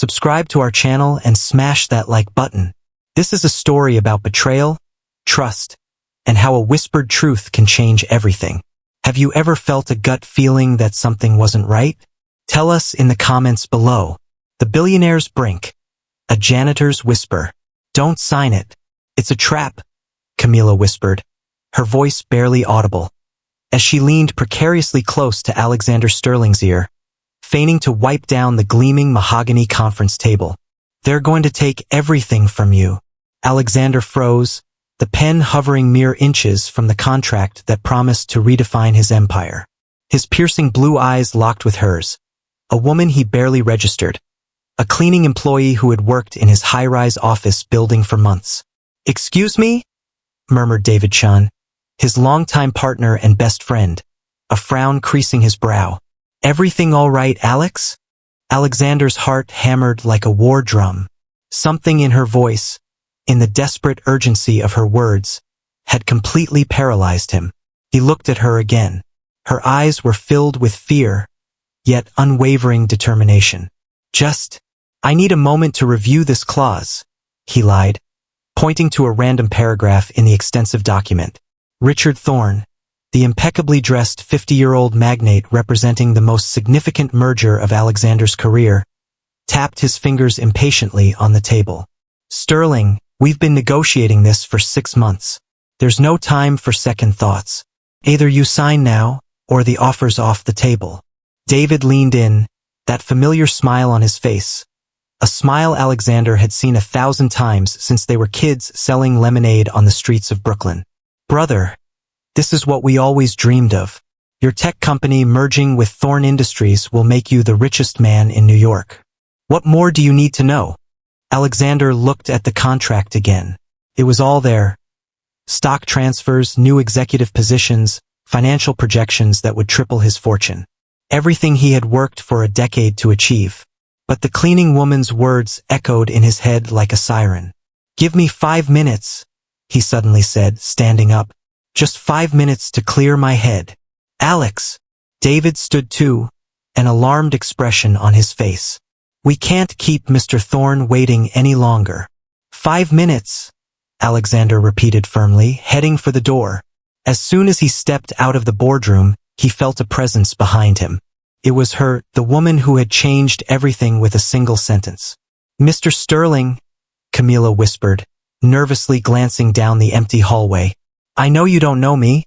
subscribe to our channel and smash that like button. This is a story about betrayal, trust, and how a whispered truth can change everything. Have you ever felt a gut feeling that something wasn't right? Tell us in the comments below. The Billionaire's Brink. A janitor's whisper. Don't sign it. It's a trap, Camila whispered, her voice barely audible, as she leaned precariously close to Alexander Sterling's ear, feigning to wipe down the gleaming mahogany conference table. They're going to take everything from you. Alexander froze, the pen hovering mere inches from the contract that promised to redefine his empire. His piercing blue eyes locked with hers, a woman he barely registered, a cleaning employee who had worked in his high-rise office building for months. "Excuse me?" murmured David Chun, his longtime partner and best friend, a frown creasing his brow. "Everything all right, Alex?" Alexander's heart hammered like a war drum. Something in her voice, in the desperate urgency of her words, had completely paralyzed him. He looked at her again. Her eyes were filled with fear, yet unwavering determination. I need a moment to review this clause," he lied, pointing to a random paragraph in the extensive document. Richard Thorne, the impeccably dressed 50-year-old magnate representing the most significant merger of Alexander's career, tapped his fingers impatiently on the table. "Sterling, we've been negotiating this for 6 months. There's no time for second thoughts. Either you sign now, or the offer's off the table." David leaned in, that familiar smile on his face, a smile Alexander had seen 1,000 times since they were kids selling lemonade on the streets of Brooklyn. "Brother, this is what we always dreamed of. Your tech company merging with Thorne Industries will make you the richest man in New York. What more do you need to know?" Alexander looked at the contract again. It was all there. Stock transfers, new executive positions, financial projections that would triple his fortune. Everything he had worked for a decade to achieve. But the cleaning woman's words echoed in his head like a siren. "Give me 5 minutes, he suddenly said, standing up. "Just 5 minutes to clear my head." "Alex!" David stood too, an alarmed expression on his face. "We can't keep Mr. Thorne waiting any longer." "5 minutes," Alexander repeated firmly, heading for the door. As soon as he stepped out of the boardroom, he felt a presence behind him. It was her, the woman who had changed everything with a single sentence. "Mr. Sterling," Camila whispered, nervously glancing down the empty hallway. "I know you don't know me,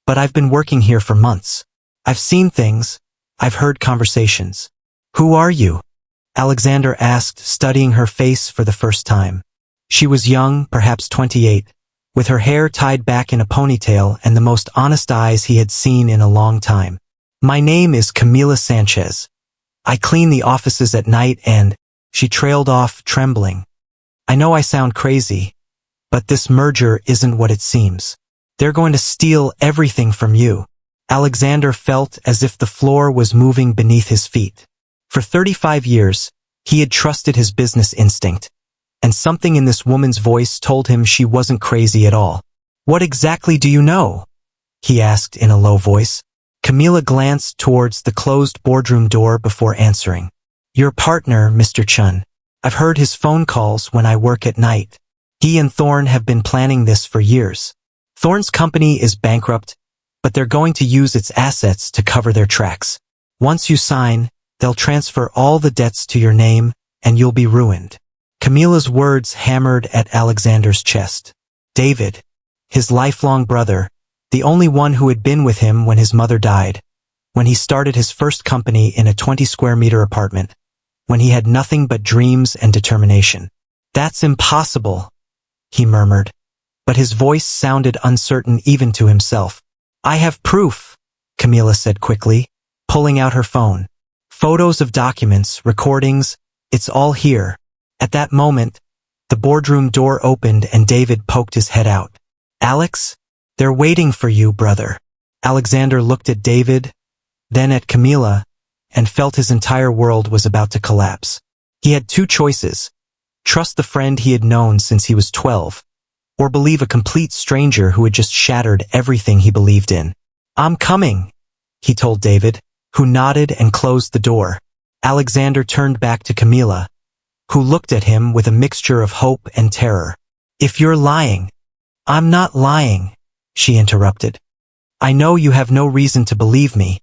but I've been working here for months. I've seen things, I've heard conversations." "Who are you?" Alexander asked, studying her face for the first time. She was young, perhaps 28, with her hair tied back in a ponytail and the most honest eyes he had seen in a long time. "My name is Camila Sanchez. I clean the offices at night and—" She trailed off, trembling. "I know I sound crazy, but this merger isn't what it seems. They're going to steal everything from you." Alexander felt as if the floor was moving beneath his feet. For 35 years, he had trusted his business instinct, and something in this woman's voice told him she wasn't crazy at all. "What exactly do you know?" he asked in a low voice. Camila glanced towards the closed boardroom door before answering. "Your partner, Mr. Chun. I've heard his phone calls when I work at night. He and Thorne have been planning this for years. Thorne's company is bankrupt, but they're going to use its assets to cover their tracks. Once you sign, they'll transfer all the debts to your name, and you'll be ruined." Camila's words hammered at Alexander's chest. David, his lifelong brother, the only one who had been with him when his mother died, when he started his first company in a 20-square-meter apartment, when he had nothing but dreams and determination. "That's impossible," he murmured, but his voice sounded uncertain even to himself. "I have proof," Camila said quickly, pulling out her phone. "Photos of documents, recordings, it's all here." At that moment, the boardroom door opened and David poked his head out. "Alex? They're waiting for you, brother." Alexander looked at David, then at Camila, and felt his entire world was about to collapse. He had 2 choices: trust the friend he had known since he was 12, or believe a complete stranger who had just shattered everything he believed in. "I'm coming," he told David, who nodded and closed the door. Alexander turned back to Camila, who looked at him with a mixture of hope and terror. "If you're lying—" "I'm not lying," she interrupted. "I know you have no reason to believe me,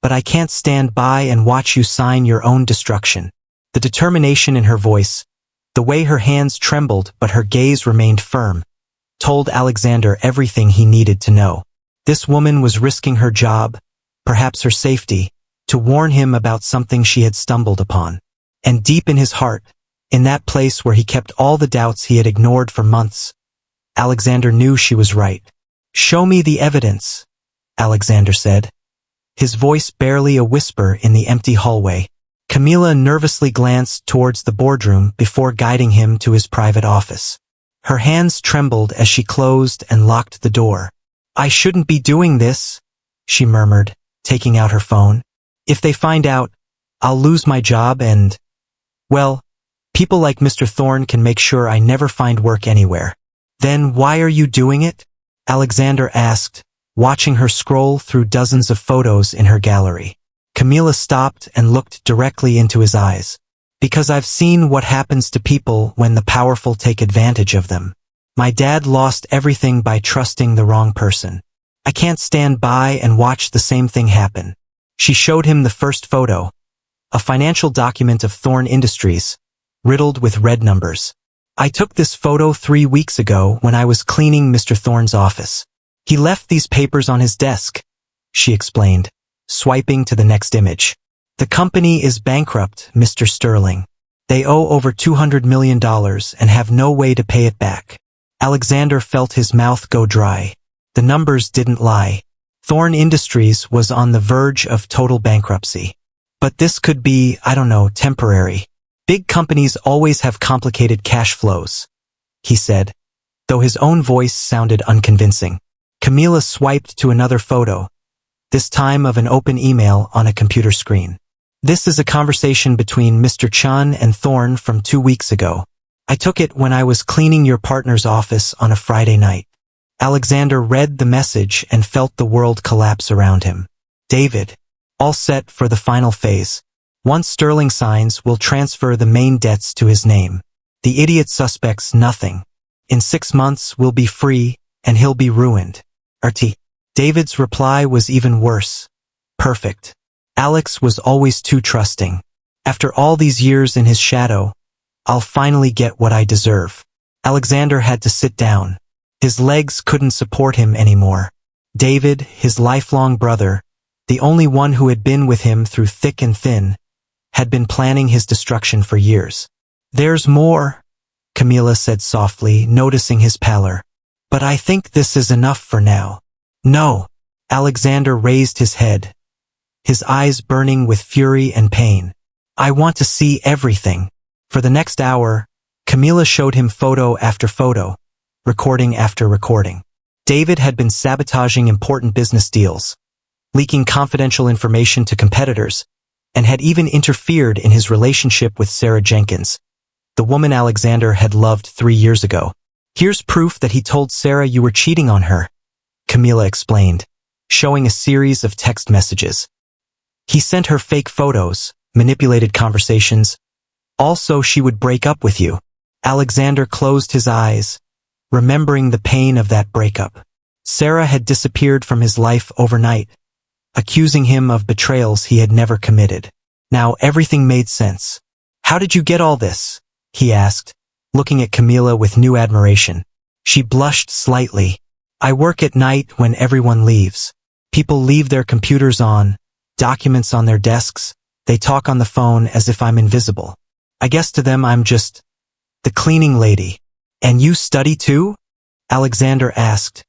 but I can't stand by and watch you sign your own destruction." The determination in her voice, the way her hands trembled but her gaze remained firm, told Alexander everything he needed to know. This woman was risking her job, perhaps her safety, to warn him about something she had stumbled upon. And deep in his heart, in that place where he kept all the doubts he had ignored for months, Alexander knew she was right. "Show me the evidence," Alexander said, his voice barely a whisper in the empty hallway. Camila nervously glanced towards the boardroom before guiding him to his private office. Her hands trembled as she closed and locked the door. "I shouldn't be doing this," she murmured, taking out her phone. "If they find out, I'll lose my job and, well, people like Mr. Thorne can make sure I never find work anywhere." "Then why are you doing it?" Alexander asked, watching her scroll through dozens of photos in her gallery. Camila stopped and looked directly into his eyes. "Because I've seen what happens to people when the powerful take advantage of them. My dad lost everything by trusting the wrong person. I can't stand by and watch the same thing happen." She showed him the first photo, a financial document of Thorne Industries, riddled with red numbers. "I took this photo 3 weeks ago when I was cleaning Mr. Thorne's office. He left these papers on his desk," she explained, swiping to the next image. "The company is bankrupt, Mr. Sterling. They owe over $200 million and have no way to pay it back." Alexander felt his mouth go dry. The numbers didn't lie. Thorne Industries was on the verge of total bankruptcy. "But this could be, I don't know, temporary. Big companies always have complicated cash flows," he said, though his own voice sounded unconvincing. Camila swiped to another photo, this time of an open email on a computer screen. "This is a conversation between Mr. Chun and Thorne from 2 weeks ago. I took it when I was cleaning your partner's office on a Friday night." Alexander read the message and felt the world collapse around him. "David, all set for the final phase. Once Sterling signs, we'll transfer the main debts to his name. The idiot suspects nothing. In 6 months, we'll be free, and he'll be ruined. RT." David's reply was even worse. "Perfect. Alex was always too trusting. After all these years in his shadow, I'll finally get what I deserve." Alexander had to sit down. His legs couldn't support him anymore. David, his lifelong brother, the only one who had been with him through thick and thin, had been planning his destruction for years. "There's more," Camila said softly, noticing his pallor. "But I think this is enough for now." "No." Alexander raised his head, his eyes burning with fury and pain. "I want to see everything." For the next hour, Camila showed him photo after photo, recording after recording. David had been sabotaging important business deals, leaking confidential information to competitors, and had even interfered in his relationship with Sarah Jenkins, the woman Alexander had loved 3 years ago. "Here's proof that he told Sarah you were cheating on her," Camila explained, showing a series of text messages. "He sent her fake photos, manipulated conversations, also she would break up with you." Alexander closed his eyes, remembering the pain of that breakup. Sarah had disappeared from his life overnight, accusing him of betrayals he had never committed. Now everything made sense. "How did you get all this?" he asked, looking at Camila with new admiration. She blushed slightly. "I work at night when everyone leaves. People leave their computers on, documents on their desks, they talk on the phone as if I'm invisible. I guess to them I'm just the cleaning lady." "And you study too?" Alexander asked,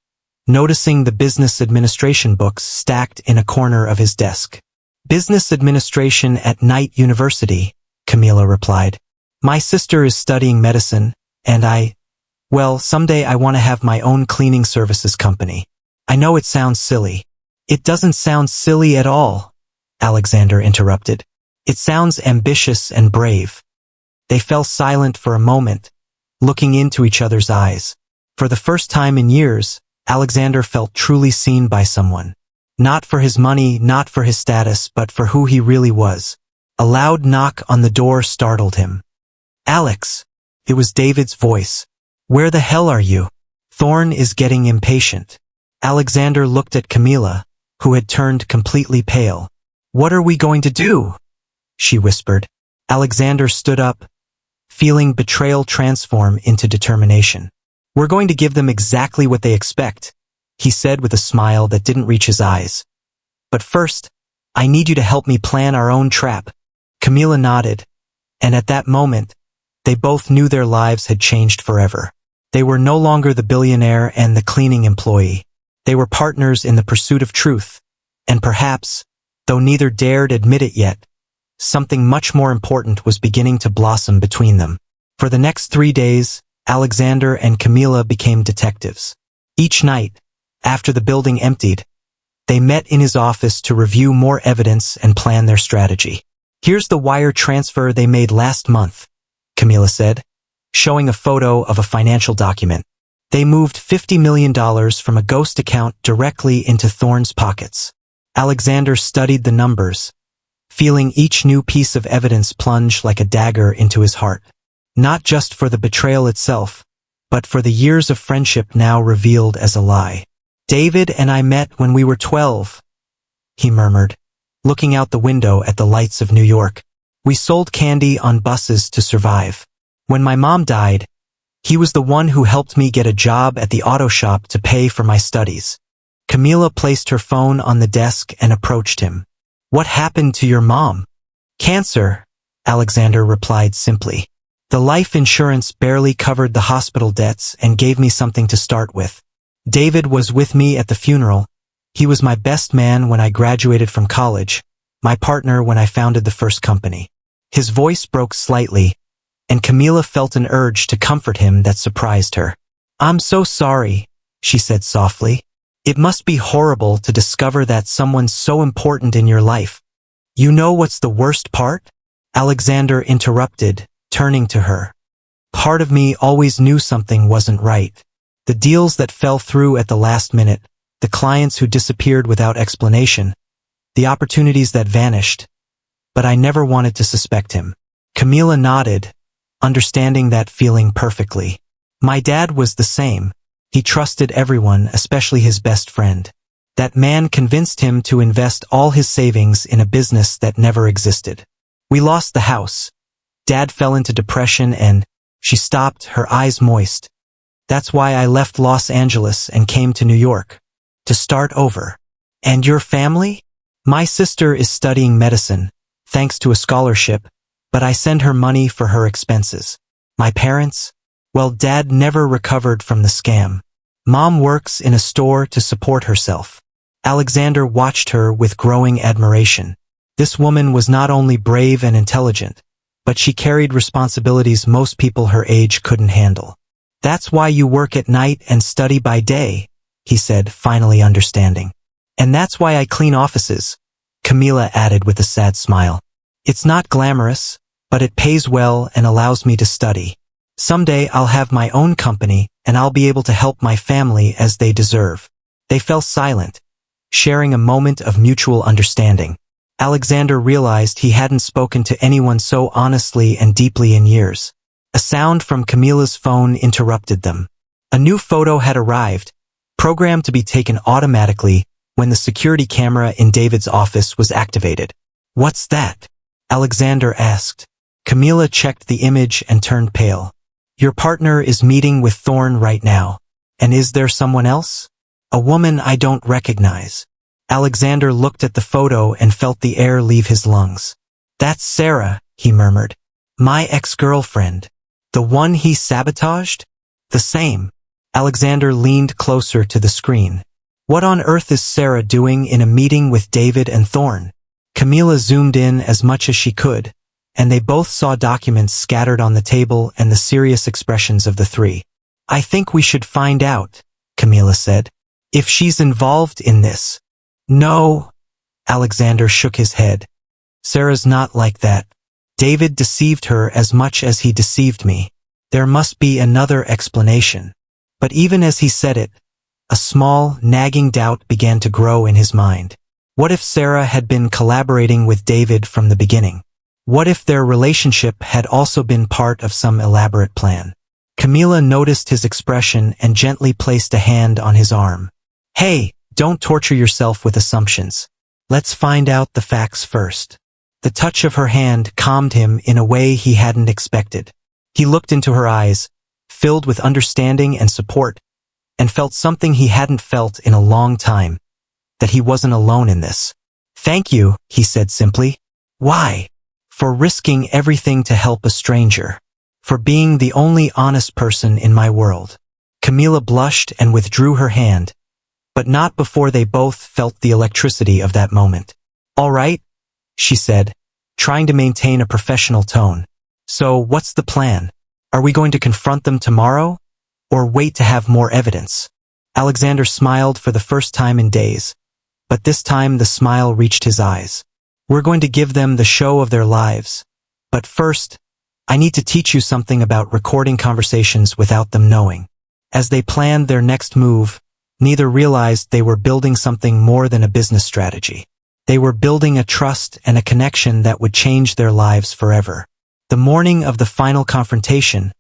noticing the business administration books stacked in a corner of his desk. "Business administration at Knight University," Camila replied. "My sister is studying medicine, and well, someday I want to have my own cleaning services company." "I know it sounds silly." "It doesn't sound silly at all," Alexander interrupted. "It sounds ambitious and brave." They fell silent for a moment, looking into each other's eyes. For the first time in years, Alexander felt truly seen by someone. Not for his money, not for his status, but for who he really was. A loud knock on the door startled him. Alex. It was David's voice. Where the hell are you? Thorne is getting impatient. Alexander looked at Camila, who had turned completely pale. What are we going to do? She whispered. Alexander stood up, feeling betrayal transform into determination. We're going to give them exactly what they expect, he said with a smile that didn't reach his eyes. But first, I need you to help me plan our own trap. Camila nodded, and at that moment, they both knew their lives had changed forever. They were no longer the billionaire and the cleaning employee. They were partners in the pursuit of truth, and perhaps, though neither dared admit it yet, something much more important was beginning to blossom between them. For the next 3 days, Alexander and Camila became detectives. Each night, after the building emptied, they met in his office to review more evidence and plan their strategy. Here's the wire transfer they made last month, Camila said, showing a photo of a financial document. They moved $50 million from a ghost account directly into Thorne's pockets. Alexander studied the numbers, feeling each new piece of evidence plunge like a dagger into his heart. Not just for the betrayal itself, but for the years of friendship now revealed as a lie. David and I met when we were 12, he murmured, looking out the window at the lights of New York. We sold candy on buses to survive. When my mom died, he was the one who helped me get a job at the auto shop to pay for my studies. Camila placed her phone on the desk and approached him. What happened to your mom? Cancer, Alexander replied simply. The life insurance barely covered the hospital debts and gave me something to start with. David was with me at the funeral. He was my best man when I graduated from college, my partner when I founded the first company. His voice broke slightly, and Camila felt an urge to comfort him that surprised her. I'm so sorry, she said softly. It must be horrible to discover that someone so important in your life. You know what's the worst part? Alexander interrupted, turning to her. Part of me always knew something wasn't right. The deals that fell through at the last minute, the clients who disappeared without explanation, the opportunities that vanished. But I never wanted to suspect him. Camila nodded, understanding that feeling perfectly. My dad was the same. He trusted everyone, especially his best friend. That man convinced him to invest all his savings in a business that never existed. We lost the house. Dad fell into depression and, she stopped, her eyes moist. That's why I left Los Angeles and came to New York. To start over. And your family? My sister is studying medicine, thanks to a scholarship, but I send her money for her expenses. My parents? Well, Dad never recovered from the scam. Mom works in a store to support herself. Alexander watched her with growing admiration. This woman was not only brave and intelligent, but she carried responsibilities most people her age couldn't handle. That's why you work at night and study by day, he said, finally understanding. And that's why I clean offices, Camila added with a sad smile. It's not glamorous, but it pays well and allows me to study. Someday I'll have my own company and I'll be able to help my family as they deserve. They fell silent, sharing a moment of mutual understanding. Alexander realized he hadn't spoken to anyone so honestly and deeply in years. A sound from Camila's phone interrupted them. A new photo had arrived, programmed to be taken automatically when the security camera in David's office was activated. What's that? Alexander asked. Camila checked the image and turned pale. Your partner is meeting with Thorne right now. And is there someone else? A woman I don't recognize. Alexander looked at the photo and felt the air leave his lungs. That's Sarah, he murmured. My ex-girlfriend. The one he sabotaged? The same. Alexander leaned closer to the screen. What on earth is Sarah doing in a meeting with David and Thorne? Camila zoomed in as much as she could, and they both saw documents scattered on the table and the serious expressions of the three. I think we should find out, Camila said. If she's involved in this. No. Alexander shook his head. Sarah's not like that. David deceived her as much as he deceived me. There must be another explanation. But even as he said it, a small, nagging doubt began to grow in his mind. What if Sarah had been collaborating with David from the beginning? What if their relationship had also been part of some elaborate plan? Camila noticed his expression and gently placed a hand on his arm. Hey, don't torture yourself with assumptions. Let's find out the facts first. The touch of her hand calmed him in a way he hadn't expected. He looked into her eyes, filled with understanding and support, and felt something he hadn't felt in a long time, that he wasn't alone in this. Thank you, he said simply. Why? For risking everything to help a stranger. For being the only honest person in my world. Camila blushed and withdrew her hand, but not before they both felt the electricity of that moment. All right, she said, trying to maintain a professional tone. So what's the plan? Are we going to confront them tomorrow? Or wait to have more evidence? Alexander smiled for the first time in days, but this time the smile reached his eyes. We're going to give them the show of their lives. But first, I need to teach you something about recording conversations without them knowing. As they planned their next move, neither realized they were building something more than a business strategy. They were building a trust and a connection that would change their lives forever. The morning of the final confrontation,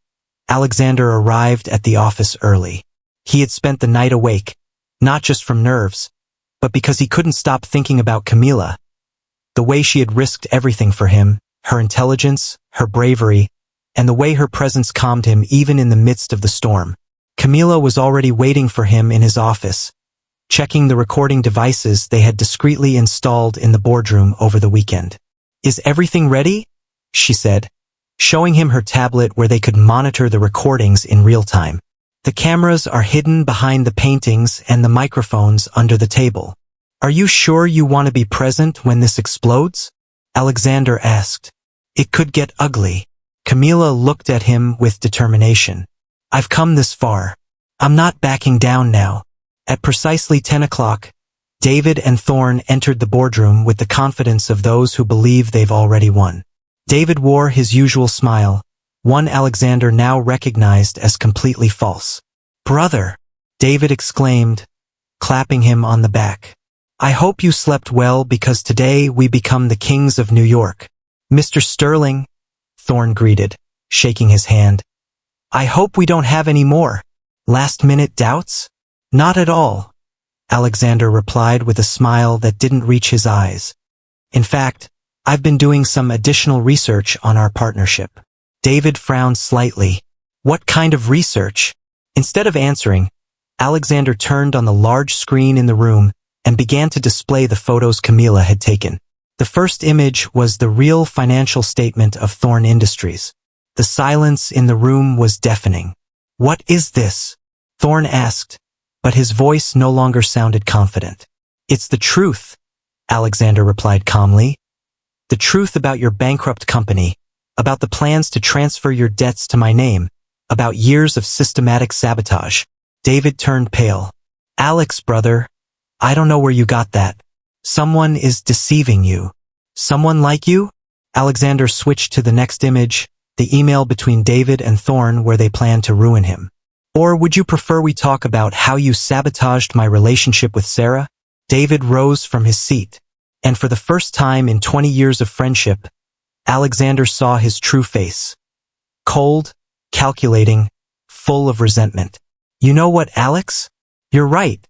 Alexander arrived at the office early. He had spent the night awake, not just from nerves, but because he couldn't stop thinking about Camila. The way she had risked everything for him, her intelligence, her bravery, and the way her presence calmed him even in the midst of the storm. Camila was already waiting for him in his office, checking the recording devices they had discreetly installed in the boardroom over the weekend. Is everything ready? She said, showing him her tablet where they could monitor the recordings in real time. The cameras are hidden behind the paintings and the microphones under the table. Are you sure you want to be present when this explodes? Alexander asked. It could get ugly. Camila looked at him with determination. I've come this far. I'm not backing down now. At precisely 10 o'clock, David and Thorne entered the boardroom with the confidence of those who believe they've already won. David wore his usual smile, one Alexander now recognized as completely false. Brother, David exclaimed, clapping him on the back. I hope you slept well because today we become the kings of New York. Mr. Sterling, Thorne greeted, shaking his hand. I hope we don't have any more last-minute doubts? Not at all, Alexander replied with a smile that didn't reach his eyes. In fact, I've been doing some additional research on our partnership. David frowned slightly. What kind of research? Instead of answering, Alexander turned on the large screen in the room and began to display the photos Camila had taken. The first image was the real financial statement of Thorne Industries. The silence in the room was deafening. What is this? Thorne asked, but his voice no longer sounded confident. It's the truth, Alexander replied calmly. The truth about your bankrupt company, about the plans to transfer your debts to my name, about years of systematic sabotage. David turned pale. Alex, brother, I don't know where you got that. Someone is deceiving you. Someone like you? Alexander switched to the next image, the email between David and Thorne where they planned to ruin him. Or would you prefer we talk about how you sabotaged my relationship with Sarah? David rose from his seat, and for the first time in 20 years of friendship, Alexander saw his true face. Cold, calculating, full of resentment. You know what, Alex? You're right,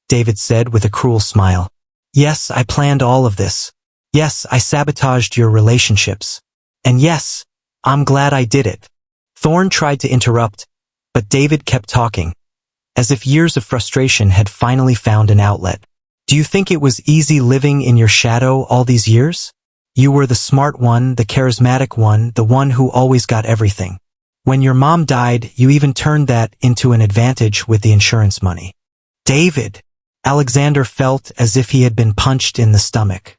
David said with a cruel smile. Yes, I planned all of this. Yes, I sabotaged your relationships. And yes, I'm glad I did it. Thorne tried to interrupt, but David kept talking, as if years of frustration had finally found an outlet. Do you think it was easy living in your shadow all these years? You were the smart one, the charismatic one, the one who always got everything. When your mom died, you even turned that into an advantage with the insurance money. David! Alexander felt as if he had been punched in the stomach.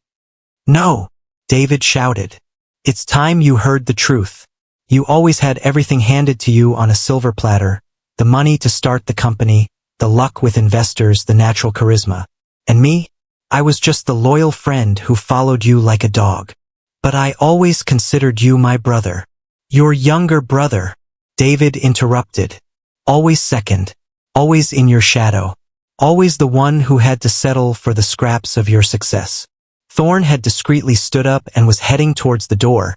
No! David shouted. It's time you heard the truth. You always had everything handed to you on a silver platter, the money to start the company, the luck with investors, the natural charisma. And me? I was just the loyal friend who followed you like a dog. But I always considered you my brother. Your younger brother, David interrupted. Always second. Always in your shadow. Always the one who had to settle for the scraps of your success. Thorne had discreetly stood up and was heading towards the door,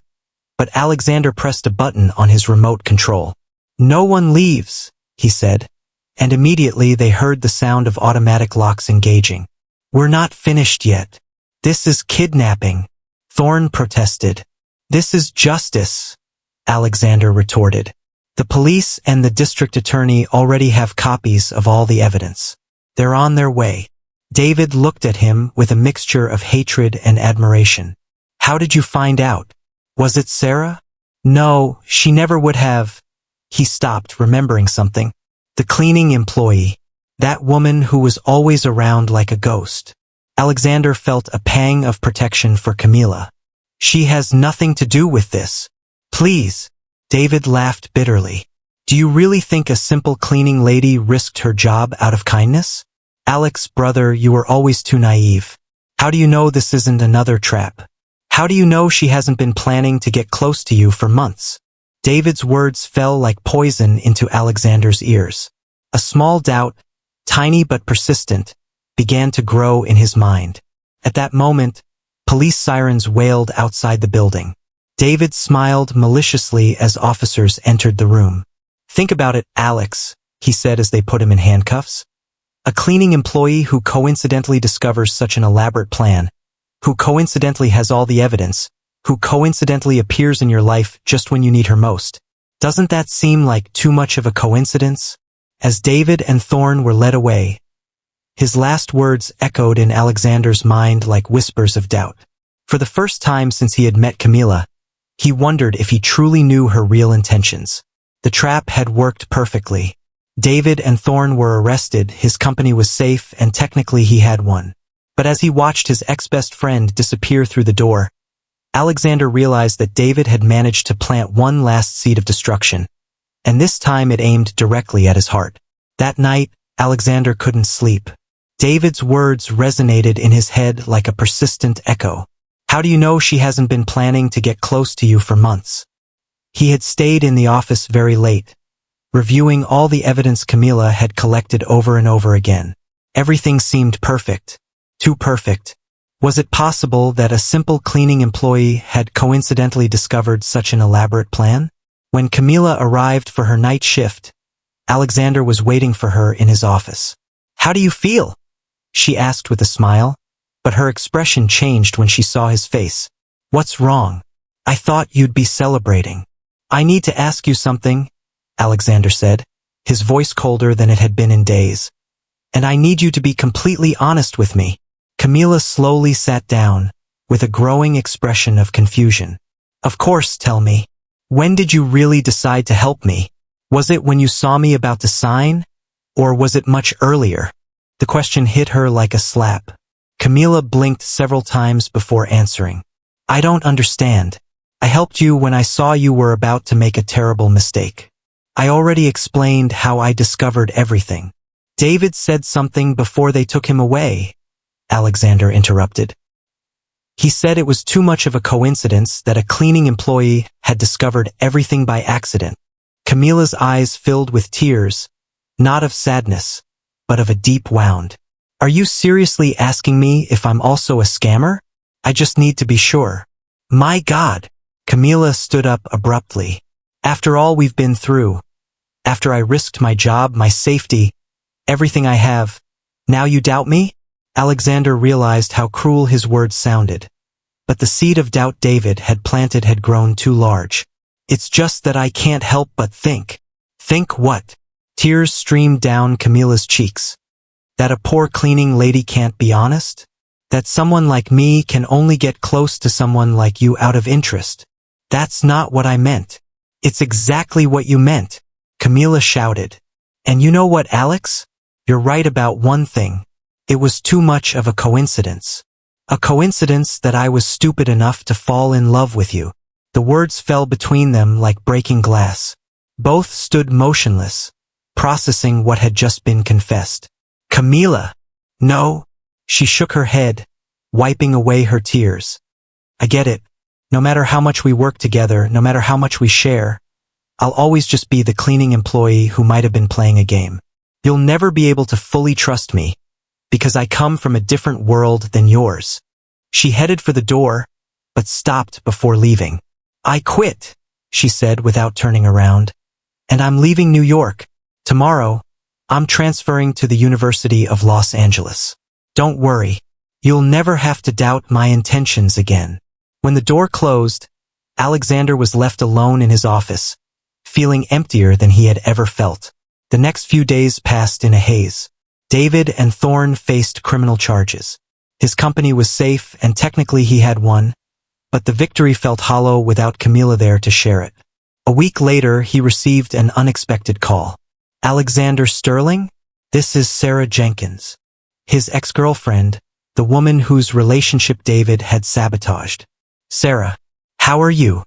but Alexander pressed a button on his remote control. "No one leaves," he said, and immediately they heard the sound of automatic locks engaging. "We're not finished yet. This is kidnapping," Thorne protested. "This is justice," Alexander retorted. "The police and the district attorney already have copies of all the evidence. They're on their way." David looked at him with a mixture of hatred and admiration. "How did you find out? Was it Sarah?" "No, she never would have." He stopped, remembering something. The cleaning employee. That woman who was always around like a ghost. Alexander felt a pang of protection for Camila. "She has nothing to do with this. Please." David laughed bitterly. "Do you really think a simple cleaning lady risked her job out of kindness? Alex, brother, you were always too naive. How do you know this isn't another trap? How do you know she hasn't been planning to get close to you for months?" David's words fell like poison into Alexander's ears. A small doubt, tiny but persistent, began to grow in his mind. At that moment, police sirens wailed outside the building. David smiled maliciously as officers entered the room. "Think about it, Alex," he said as they put him in handcuffs. "A cleaning employee who coincidentally discovers such an elaborate plan, who coincidentally has all the evidence, who coincidentally appears in your life just when you need her most. Doesn't that seem like too much of a coincidence?" As David and Thorne were led away, his last words echoed in Alexander's mind like whispers of doubt. For the first time since he had met Camila, he wondered if he truly knew her real intentions. The trap had worked perfectly. David and Thorne were arrested, his company was safe, and technically he had won. But as he watched his ex-best friend disappear through the door, Alexander realized that David had managed to plant one last seed of destruction, and this time it aimed directly at his heart. That night, Alexander couldn't sleep. David's words resonated in his head like a persistent echo. "How do you know she hasn't been planning to get close to you for months?" He had stayed in the office very late, reviewing all the evidence Camila had collected over and over again. Everything seemed perfect. Too perfect. Was it possible that a simple cleaning employee had coincidentally discovered such an elaborate plan? When Camila arrived for her night shift, Alexander was waiting for her in his office. "How do you feel?" she asked with a smile, but her expression changed when she saw his face. "What's wrong? I thought you'd be celebrating." "I need to ask you something," Alexander said, his voice colder than it had been in days. "And I need you to be completely honest with me." Camila slowly sat down, with a growing expression of confusion. "Of course, tell me. When did you really decide to help me? Was it when you saw me about to sign? Or was it much earlier?" The question hit her like a slap. Camila blinked several times before answering. "I don't understand. I helped you when I saw you were about to make a terrible mistake. I already explained how I discovered everything." "David said something before they took him away," Alexander interrupted. "He said it was too much of a coincidence that a cleaning employee had discovered everything by accident." Camila's eyes filled with tears, not of sadness, but of a deep wound. "Are you seriously asking me if I'm also a scammer? I just need to be sure." "My God!" Camila stood up abruptly. "After all we've been through, after I risked my job, my safety, everything I have, now you doubt me?" Alexander realized how cruel his words sounded, but the seed of doubt David had planted had grown too large. "It's just that I can't help but think." "Think what?" Tears streamed down Camila's cheeks. "That a poor cleaning lady can't be honest? That someone like me can only get close to someone like you out of interest? That's not what I meant." "It's exactly what you meant," Camila shouted. "And you know what, Alex? You're right about one thing. It was too much of a coincidence. A coincidence that I was stupid enough to fall in love with you." The words fell between them like breaking glass. Both stood motionless, processing what had just been confessed. "Camila!" "No." She shook her head, wiping away her tears. "I get it. No matter how much we work together, no matter how much we share, I'll always just be the cleaning employee who might have been playing a game. You'll never be able to fully trust me, because I come from a different world than yours." She headed for the door, but stopped before leaving. I quit, she said without turning around. And I'm leaving New York. Tomorrow, I'm transferring to the University of Los Angeles. Don't worry. You'll never have to doubt my intentions again. When the door closed, Alexander was left alone in his office, feeling emptier than he had ever felt. The next few days passed in a haze. David and Thorne faced criminal charges. His company was safe and technically he had won, but the victory felt hollow without Camila there to share it. A week later, he received an unexpected call. Alexander Sterling? This is Sarah Jenkins. His ex-girlfriend, the woman whose relationship David had sabotaged. Sarah, how are you?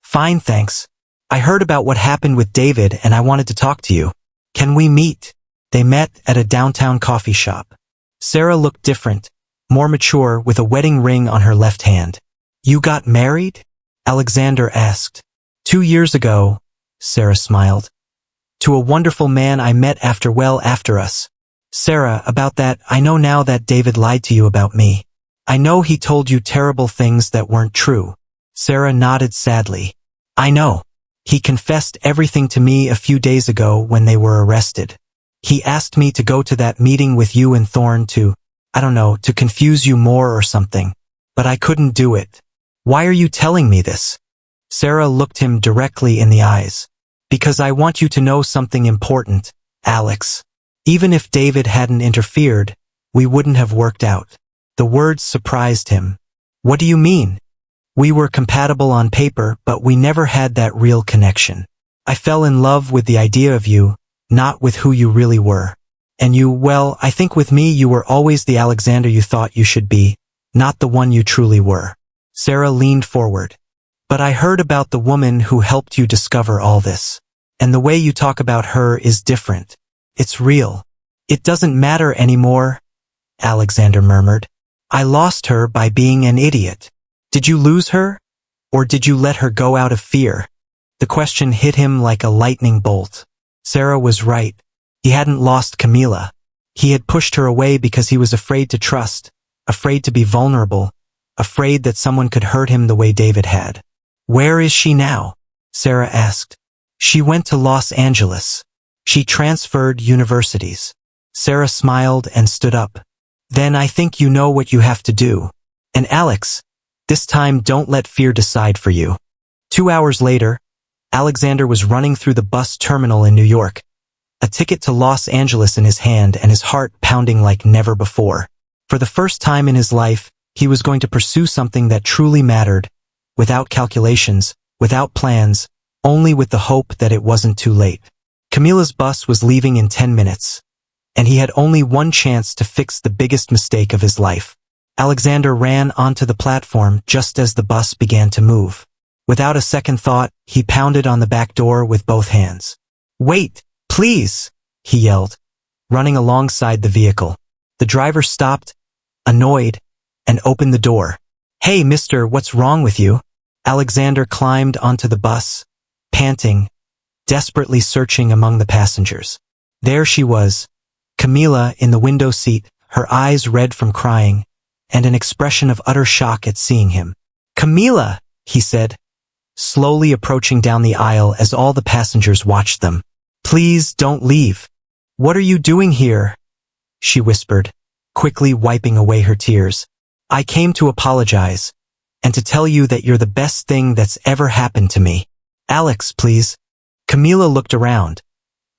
Fine, thanks. I heard about what happened with David and I wanted to talk to you. Can we meet? They met at a downtown coffee shop. Sarah looked different, more mature, with a wedding ring on her left hand. You got married? Alexander asked. 2 years ago, Sarah smiled. To a wonderful man I met after us. Sarah, about that, I know now that David lied to you about me. I know he told you terrible things that weren't true. Sarah nodded sadly. I know. He confessed everything to me a few days ago when they were arrested. He asked me to go to that meeting with you and Thorne to confuse you more or something. But I couldn't do it. Why are you telling me this? Sarah looked him directly in the eyes. Because I want you to know something important, Alex. Even if David hadn't interfered, we wouldn't have worked out. The words surprised him. What do you mean? We were compatible on paper, but we never had that real connection. I fell in love with the idea of you, not with who you really were. And you, well, I think with me you were always the Alexander you thought you should be, not the one you truly were. Sarah leaned forward. But I heard about the woman who helped you discover all this. And the way you talk about her is different. It's real. It doesn't matter anymore, Alexander murmured. I lost her by being an idiot. Did you lose her? Or did you let her go out of fear? The question hit him like a lightning bolt. Sarah was right. He hadn't lost Camila. He had pushed her away because he was afraid to trust, afraid to be vulnerable, afraid that someone could hurt him the way David had. Where is she now? Sarah asked. She went to Los Angeles. She transferred universities. Sarah smiled and stood up. Then I think you know what you have to do. And Alex, this time don't let fear decide for you. 2 hours later, Alexander was running through the bus terminal in New York, a ticket to Los Angeles in his hand and his heart pounding like never before. For the first time in his life, he was going to pursue something that truly mattered, without calculations, without plans, only with the hope that it wasn't too late. Camila's bus was leaving in 10 minutes, and he had only one chance to fix the biggest mistake of his life. Alexander ran onto the platform just as the bus began to move. Without a second thought, he pounded on the back door with both hands. Wait, please, he yelled, running alongside the vehicle. The driver stopped, annoyed, and opened the door. Hey, mister, what's wrong with you? Alexander climbed onto the bus, panting, desperately searching among the passengers. There she was, Camila in the window seat, her eyes red from crying, and an expression of utter shock at seeing him. Camila, he said, slowly approaching down the aisle as all the passengers watched them. Please don't leave. What are you doing here? She whispered, quickly wiping away her tears. I came to apologize, and to tell you that you're the best thing that's ever happened to me. Alex, please. Camila looked around,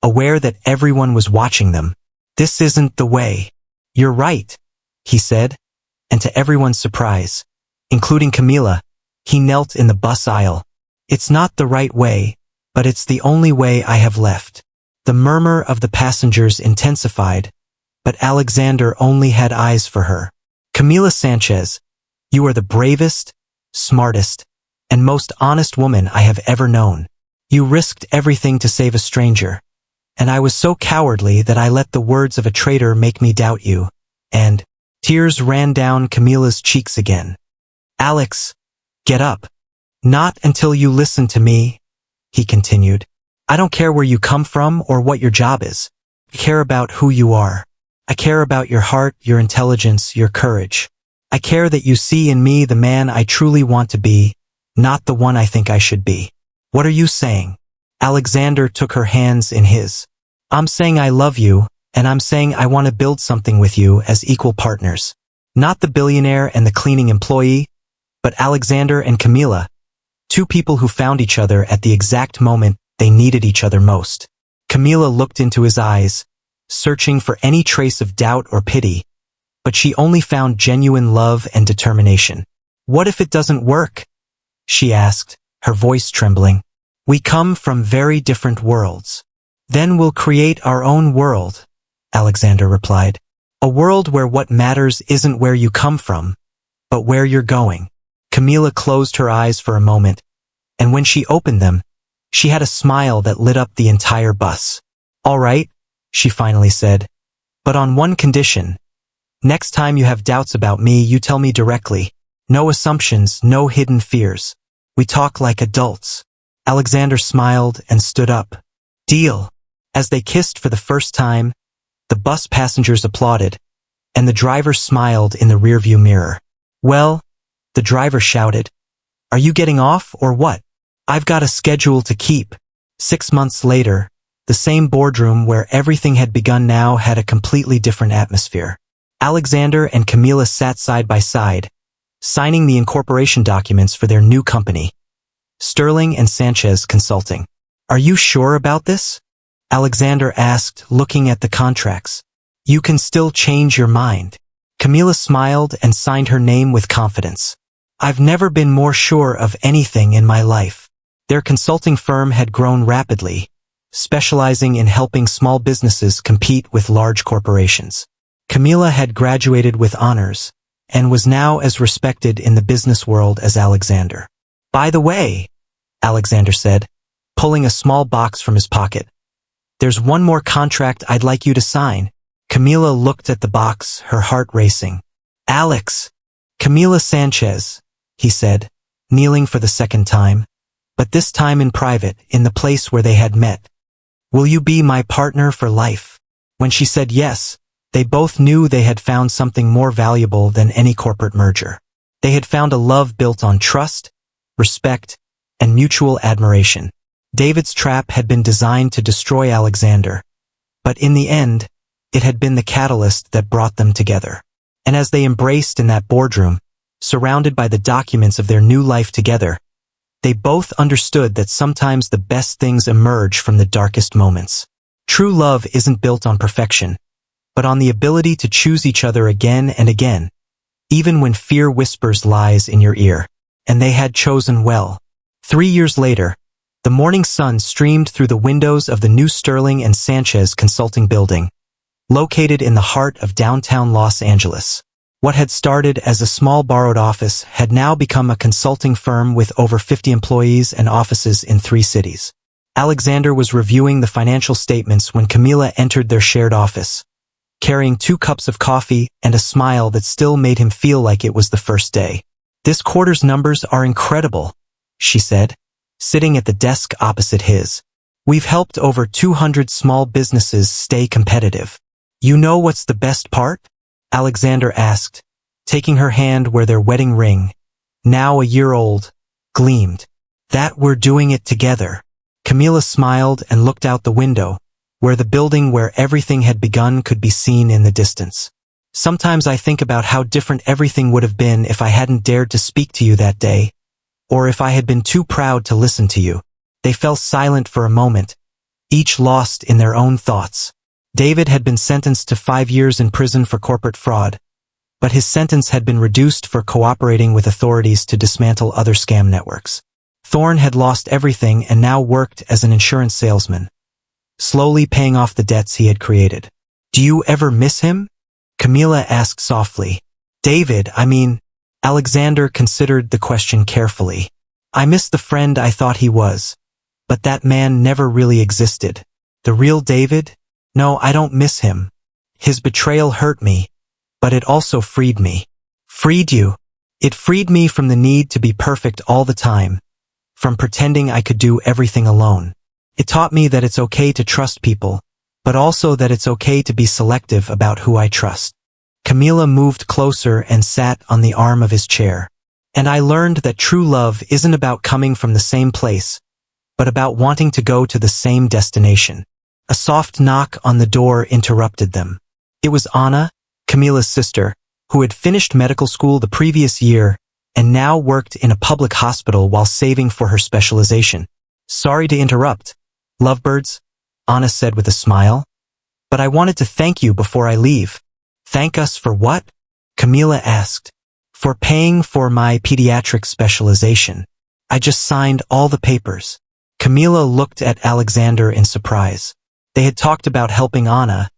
aware that everyone was watching them. This isn't the way. You're right, he said, and to everyone's surprise, including Camila, he knelt in the bus aisle. It's not the right way, but it's the only way I have left. The murmur of the passengers intensified, but Alexander only had eyes for her. Camila Sanchez, you are the bravest, smartest, and most honest woman I have ever known. You risked everything to save a stranger, and I was so cowardly that I let the words of a traitor make me doubt you, and tears ran down Camila's cheeks again. Alex, get up. Not until you listen to me, he continued. I don't care where you come from or what your job is. I care about who you are. I care about your heart, your intelligence, your courage. I care that you see in me the man I truly want to be, not the one I think I should be. What are you saying? Alexander took her hands in his. I'm saying I love you, and I'm saying I want to build something with you as equal partners. Not the billionaire and the cleaning employee, but Alexander and Camila, two people who found each other at the exact moment they needed each other most. Camila looked into his eyes, searching for any trace of doubt or pity, but she only found genuine love and determination. What if it doesn't work? She asked, her voice trembling. We come from very different worlds. Then we'll create our own world, Alexander replied. A world where what matters isn't where you come from, but where you're going. Camila closed her eyes for a moment, and when she opened them, she had a smile that lit up the entire bus. All right, she finally said, but on one condition. Next time you have doubts about me, you tell me directly. No assumptions, no hidden fears. We talk like adults. Alexander smiled and stood up. Deal. As they kissed for the first time, the bus passengers applauded, and the driver smiled in the rearview mirror. Well, the driver shouted, are you getting off or what? I've got a schedule to keep. 6 months later, the same boardroom where everything had begun now had a completely different atmosphere. Alexander and Camila sat side by side, signing the incorporation documents for their new company, Sterling and Sanchez Consulting. Are you sure about this? Alexander asked, looking at the contracts. You can still change your mind. Camila smiled and signed her name with confidence. I've never been more sure of anything in my life. Their consulting firm had grown rapidly, specializing in helping small businesses compete with large corporations. Camila had graduated with honors and was now as respected in the business world as Alexander. By the way, Alexander said, pulling a small box from his pocket, there's one more contract I'd like you to sign. Camila looked at the box, her heart racing. Alex, Camila Sanchez, he said, kneeling for the second time, but this time in private, in the place where they had met. Will you be my partner for life? When she said yes, they both knew they had found something more valuable than any corporate merger. They had found a love built on trust, respect, and mutual admiration. David's trap had been designed to destroy Alexander, but in the end, it had been the catalyst that brought them together. And as they embraced in that boardroom, surrounded by the documents of their new life together, they both understood that sometimes the best things emerge from the darkest moments. True love isn't built on perfection, but on the ability to choose each other again and again, even when fear whispers lies in your ear. And they had chosen well. 3 years later, the morning sun streamed through the windows of the new Sterling and Sanchez Consulting building, located in the heart of downtown Los Angeles. What had started as a small borrowed office had now become a consulting firm with over 50 employees and offices in 3 cities. Alexander was reviewing the financial statements when Camila entered their shared office, carrying 2 cups of coffee and a smile that still made him feel like it was the first day. This quarter's numbers are incredible, she said, sitting at the desk opposite his. We've helped over 200 small businesses stay competitive. You know what's the best part? Alexander asked, taking her hand where their wedding ring, now a year old, gleamed. That we're doing it together. Camila smiled and looked out the window, where the building where everything had begun could be seen in the distance. Sometimes I think about how different everything would have been if I hadn't dared to speak to you that day, or if I had been too proud to listen to you. They fell silent for a moment, each lost in their own thoughts. David had been sentenced to 5 years in prison for corporate fraud, but his sentence had been reduced for cooperating with authorities to dismantle other scam networks. Thorne had lost everything and now worked as an insurance salesman, slowly paying off the debts he had created. Do you ever miss him? Camila asked softly. David, Alexander considered the question carefully. I miss the friend I thought he was, but that man never really existed. The real David? No, I don't miss him. His betrayal hurt me, but it also freed me. Freed you? It freed me from the need to be perfect all the time, from pretending I could do everything alone. It taught me that it's okay to trust people, but also that it's okay to be selective about who I trust. Camila moved closer and sat on the arm of his chair. And I learned that true love isn't about coming from the same place, but about wanting to go to the same destination. A soft knock on the door interrupted them. It was Anna, Camila's sister, who had finished medical school the previous year and now worked in a public hospital while saving for her specialization. "Sorry to interrupt, lovebirds," Anna said with a smile, "but I wanted to thank you before I leave." "Thank us for what?" Camila asked. "For paying for my pediatric specialization. I just signed all the papers." Camila looked at Alexander in surprise. They had talked about helping Anna,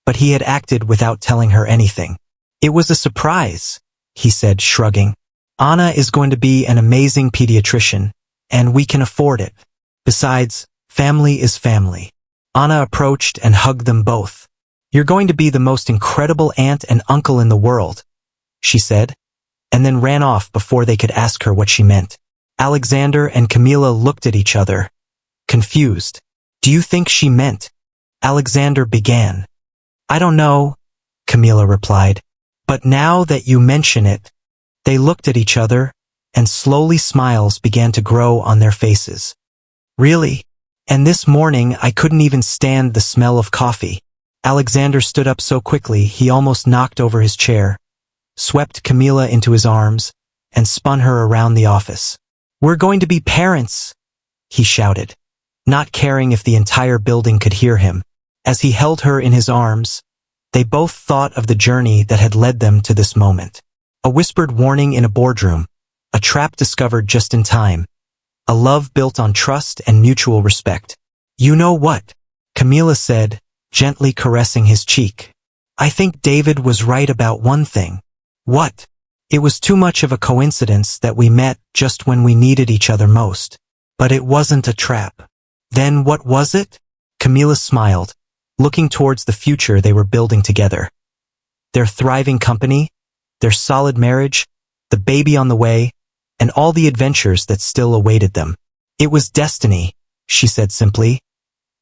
but he had acted without telling her anything. "It was a surprise," he said, shrugging. "Anna is going to be an amazing pediatrician, and we can afford it. Besides, family is family." Anna approached and hugged them both. "You're going to be the most incredible aunt and uncle in the world," she said, and then ran off before they could ask her what she meant. Alexander and Camila looked at each other, confused. "Do you think she meant?" Alexander began. "I don't know," Camila replied. "But now that you mention it," they looked at each other, and slowly smiles began to grow on their faces. "Really? And this morning I couldn't even stand the smell of coffee." Alexander stood up so quickly he almost knocked over his chair, swept Camila into his arms, and spun her around the office. "We're going to be parents," he shouted, not caring if the entire building could hear him. As he held her in his arms, they both thought of the journey that had led them to this moment. A whispered warning in a boardroom, a trap discovered just in time, a love built on trust and mutual respect. "You know what?" Camila said, gently caressing his cheek. "I think David was right about one thing." "What?" "It was too much of a coincidence that we met just when we needed each other most. But it wasn't a trap." "Then what was it?" Camila smiled, looking towards the future they were building together. Their thriving company, their solid marriage, the baby on the way, and all the adventures that still awaited them. "It was destiny," she said simply.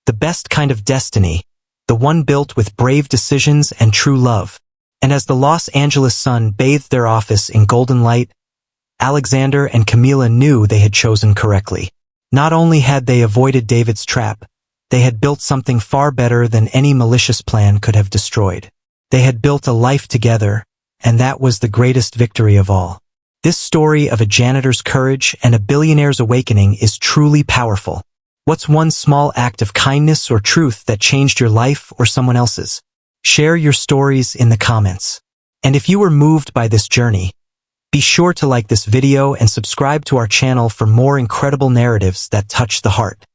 "The best kind of destiny, the one built with brave decisions and true love." And as the Los Angeles sun bathed their office in golden light, Alexander and Camila knew they had chosen correctly. Not only had they avoided David's trap, they had built something far better than any malicious plan could have destroyed. They had built a life together, and that was the greatest victory of all. This story of a janitor's courage and a billionaire's awakening is truly powerful. What's one small act of kindness or truth that changed your life or someone else's? Share your stories in the comments. And if you were moved by this journey, be sure to like this video and subscribe to our channel for more incredible narratives that touch the heart.